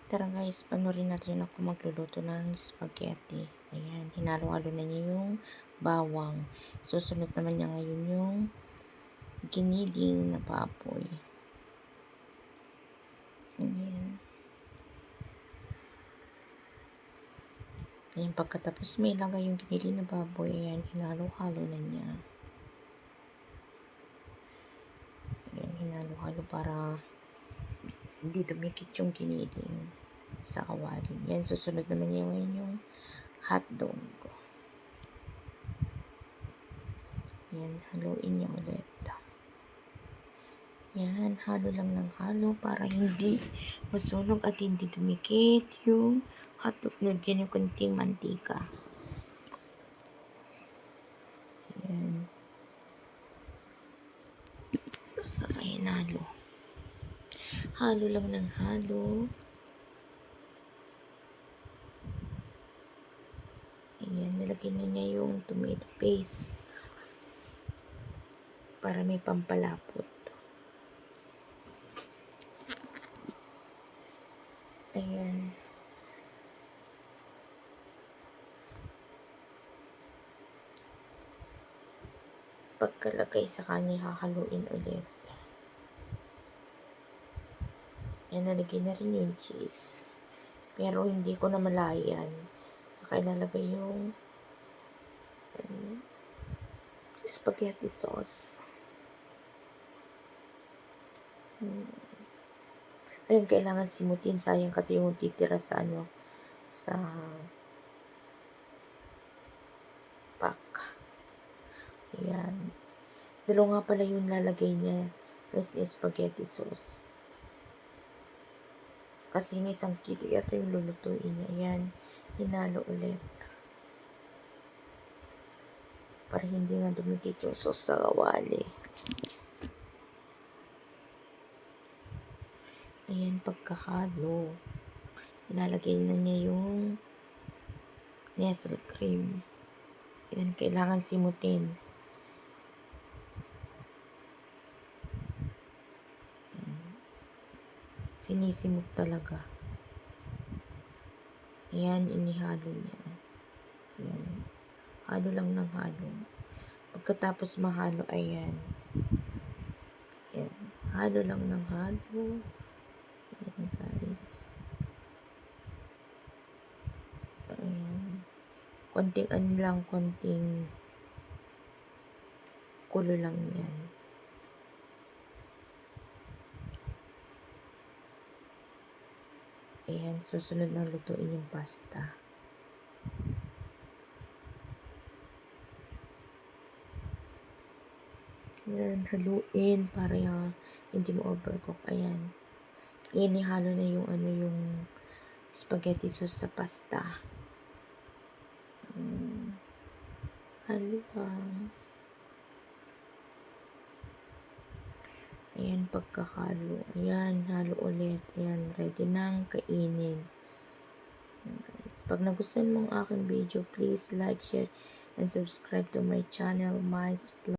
Tara guys, panoorin natin ako magluluto ng spaghetti. Ayan, hinalo-halo na niya yung bawang. Susunod naman niya ngayon yung giniding na baboy. Ayan. Ayan, pagkatapos may ilagay yung giniding na baboy, ayan, hinalo-halo na niya. Ayan, hinalo-halo para hindi dumikit yung giniding sa kawali. Yan, susunod naman niya ngayon yung hotdog. Yan, haluin niya ulit. Yan, halo lang ng halo para hindi masunog at hindi dumikit yung hotdog. Lagyan yung konting mantika. Yan. Saka hinalo. Halo lang ng halo. Ayan, nilagyan na niya yung tomato paste para may pampalapot. Ayan. Pagkalagay sa kanya, hahaluin ulit. Ayan, nalagay na rin yung cheese. Pero hindi ko na malayan. Saka ilalagay yung spaghetti sauce. Ayun, kailangan simutin. Sayang kasi yung titira sa sa pack. Ayan. Dalawa nga pala yung lalagay niya. Kasi spaghetti sauce. Kasi nga 1 kilo yata yung lulutuin niya. Ayan. Hinalo ulit. Para hindi nga dumikit yung sauce sa kawali. Ayan, pagkahalo, ilalagay na niya yung Nestle cream. Ayan, kailangan simutin. Sinisimot talaga. Ayan, inihalo niya. Ayan. Halo lang ng halo. Pagkatapos mahalo, ayan. Ayan. Halo lang ng halo. Ayan, guys. Ayan. Konting kulo lang yan. Ayan, susunod na lutuin yung pasta. Ayan, haluin para hindi mo overcook. Ayan. Inihalo na yung yung spaghetti sauce sa pasta. Halo lang. Ayan, pagkahalo. Ayan, halo ulit. Ayan, ready nang kainin. Ayan, guys. Pag nagustuhan mo ang aking video, please like, share, and subscribe to my channel, Mice Vlog.